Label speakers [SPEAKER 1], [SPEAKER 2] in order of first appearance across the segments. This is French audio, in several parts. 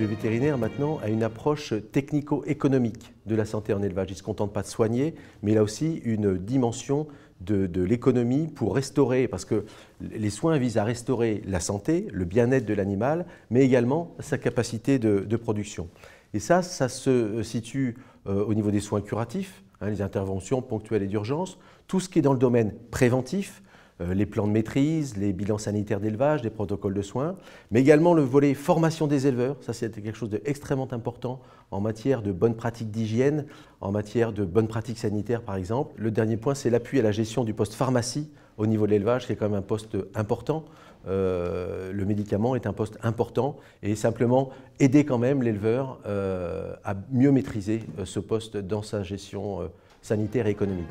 [SPEAKER 1] Le vétérinaire maintenant a une approche technico-économique de la santé en élevage. Il ne se contente pas de soigner, mais il a aussi une dimension de l'économie pour restaurer, parce que les soins visent à restaurer la santé, le bien-être de l'animal, mais également sa capacité de production. Et ça se situe au niveau des soins curatifs, les interventions ponctuelles et d'urgence, tout ce qui est dans le domaine préventif, les plans de maîtrise, les bilans sanitaires d'élevage, les protocoles de soins, mais également le volet formation des éleveurs. Ça, c'est quelque chose d'extrêmement important en matière de bonnes pratiques d'hygiène, en matière de bonnes pratiques sanitaires, par exemple. Le dernier point, c'est l'appui à la gestion du poste pharmacie au niveau de l'élevage, qui est quand même un poste important. Le médicament est un poste important et simplement aider quand même l'éleveur à mieux maîtriser ce poste dans sa gestion sanitaire et économique.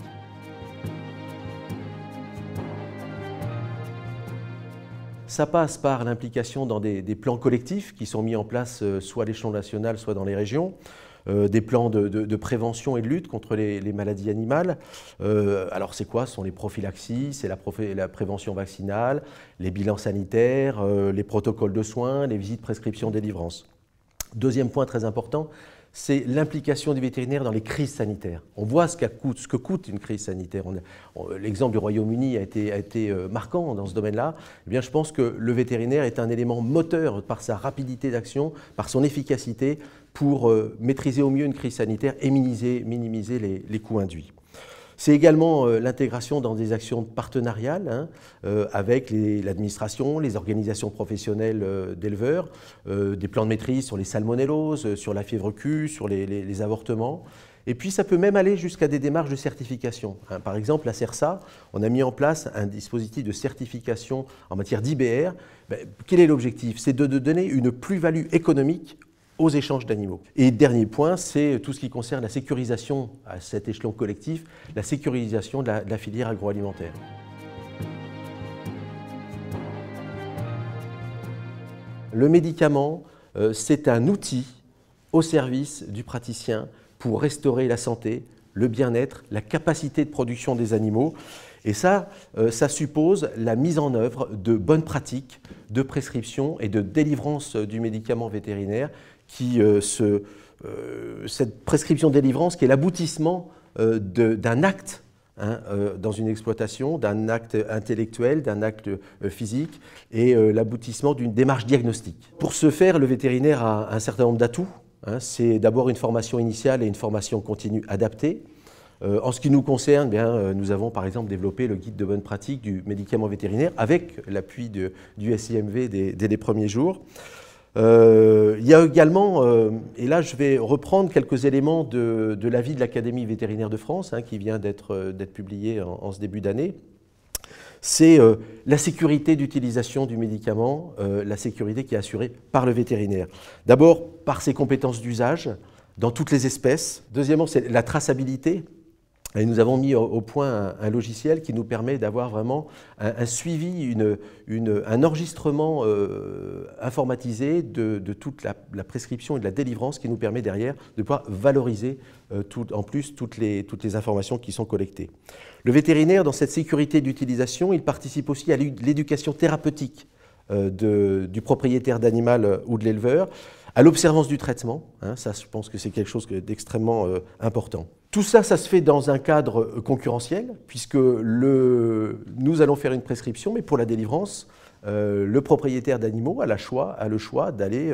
[SPEAKER 1] Ça passe par l'implication dans des plans collectifs qui sont mis en place soit à l'échelon national, soit dans les régions, des plans de prévention et de lutte contre les maladies animales. Alors c'est quoi? Ce sont les prophylaxies, c'est la prévention vaccinale, les bilans sanitaires, les protocoles de soins, les visites, prescriptions, délivrance. Deuxième point très important, c'est l'implication du vétérinaire dans les crises sanitaires. On voit ce que coûte une crise sanitaire. L'exemple du Royaume-Uni a été marquant dans ce domaine-là. Eh bien, je pense que le vétérinaire est un élément moteur par sa rapidité d'action, par son efficacité pour maîtriser au mieux une crise sanitaire et minimiser les coûts induits. C'est également l'intégration dans des actions partenariales avec l'administration, les organisations professionnelles d'éleveurs, des plans de maîtrise sur les salmonelloses, sur la fièvre Q, sur les avortements. Et puis ça peut même aller jusqu'à des démarches de certification. Par exemple, à CERSA, on a mis en place un dispositif de certification en matière d'IBR. Quel est l'objectif? C'est de donner une plus-value économique aux échanges d'animaux. Et dernier point, c'est tout ce qui concerne la sécurisation à cet échelon collectif, la sécurisation de la filière agroalimentaire. Le médicament, c'est un outil au service du praticien pour restaurer la santé, le bien-être, la capacité de production des animaux. Et ça suppose la mise en œuvre de bonnes pratiques de prescription et de délivrance du médicament vétérinaire cette prescription-délivrance qui est l'aboutissement d'un acte dans une exploitation, d'un acte intellectuel, d'un acte physique et l'aboutissement d'une démarche diagnostique. Pour ce faire, le vétérinaire a un certain nombre d'atouts. C'est d'abord une formation initiale et une formation continue adaptée. En ce qui nous concerne, nous avons par exemple développé le guide de bonne pratique du médicament vétérinaire avec l'appui du SIMV dès les premiers jours. Il y a également, et là je vais reprendre quelques éléments de l'avis de l'Académie vétérinaire de France, qui vient d'être publié en ce début d'année, c'est la sécurité d'utilisation du médicament, la sécurité qui est assurée par le vétérinaire. D'abord par ses compétences d'usage dans toutes les espèces. Deuxièmement, c'est la traçabilité. Et nous avons mis au point un logiciel qui nous permet d'avoir vraiment un suivi, un enregistrement informatisé de toute la prescription et de la délivrance qui nous permet derrière de pouvoir valoriser en plus toutes les informations qui sont collectées. Le vétérinaire, dans cette sécurité d'utilisation, il participe aussi à l'éducation thérapeutique du propriétaire d'animal ou de l'éleveur, à l'observance du traitement. Ça, je pense que c'est quelque chose d'extrêmement important. Tout ça, ça se fait dans un cadre concurrentiel, puisque nous allons faire une prescription, mais pour la délivrance, le propriétaire d'animaux a le choix d'aller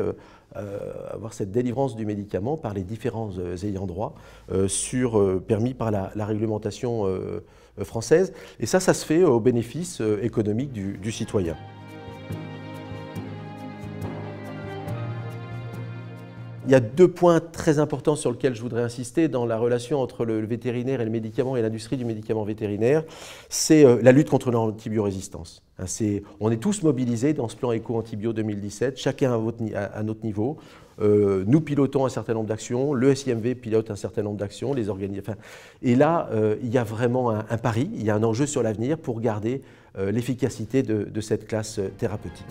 [SPEAKER 1] avoir cette délivrance du médicament par les différents ayants droit permis par la réglementation française. Et ça se fait au bénéfice économique du citoyen. Il y a deux points très importants sur lesquels je voudrais insister dans la relation entre le vétérinaire et le médicament et l'industrie du médicament vétérinaire. C'est la lutte contre l'antibiorésistance. On est tous mobilisés dans ce plan Éco-Antibio 2017, chacun à notre niveau. Nous pilotons un certain nombre d'actions, le SIMV pilote un certain nombre d'actions, les organismes. Et là, il y a vraiment un pari, il y a un enjeu sur l'avenir pour garder l'efficacité de cette classe thérapeutique.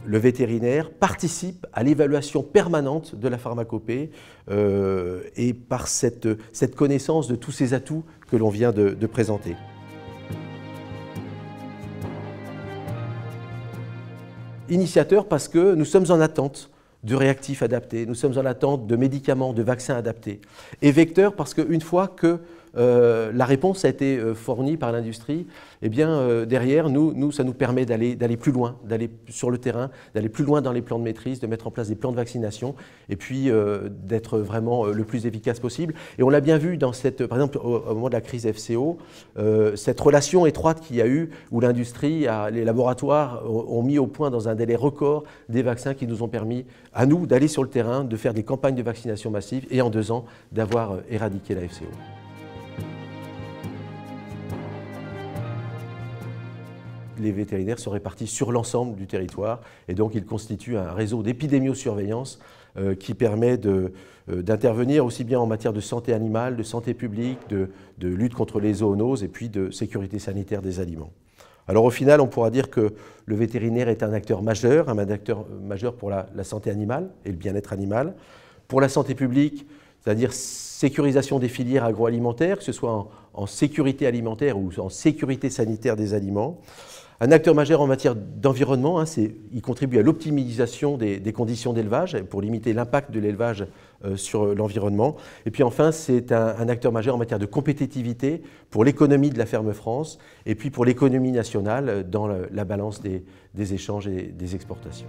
[SPEAKER 1] Le vétérinaire participe à l'évaluation permanente de la pharmacopée et par cette connaissance de tous ces atouts que l'on vient de présenter. Initiateur parce que nous sommes en attente de réactifs adaptés, nous sommes en attente de médicaments, de vaccins adaptés. Et vecteur parce qu'une fois que la réponse a été fournie par l'industrie, eh bien, derrière, ça nous permet d'aller plus loin, d'aller sur le terrain, d'aller plus loin dans les plans de maîtrise, de mettre en place des plans de vaccination et puis d'être vraiment le plus efficace possible. Et on l'a bien vu dans par exemple, au moment de la crise FCO, cette relation étroite qu'il y a eu où l'industrie, les laboratoires ont mis au point dans un délai record des vaccins qui nous ont permis, à nous, d'aller sur le terrain, de faire des campagnes de vaccination massive et en 2 ans, d'avoir éradiqué la FCO. Les vétérinaires sont répartis sur l'ensemble du territoire et donc ils constituent un réseau d'épidémiosurveillance qui permet d'intervenir aussi bien en matière de santé animale, de santé publique, de lutte contre les zoonoses et puis de sécurité sanitaire des aliments. Alors au final, on pourra dire que le vétérinaire est un acteur majeur pour la santé animale et le bien-être animal. Pour la santé publique, c'est-à-dire sécurisation des filières agroalimentaires, que ce soit en sécurité alimentaire ou en sécurité sanitaire des aliments. Un acteur majeur en matière d'environnement, il contribue à l'optimisation des conditions d'élevage pour limiter l'impact de l'élevage sur l'environnement. Et puis enfin, c'est un acteur majeur en matière de compétitivité pour l'économie de la ferme France et puis pour l'économie nationale dans la balance des échanges et des exportations.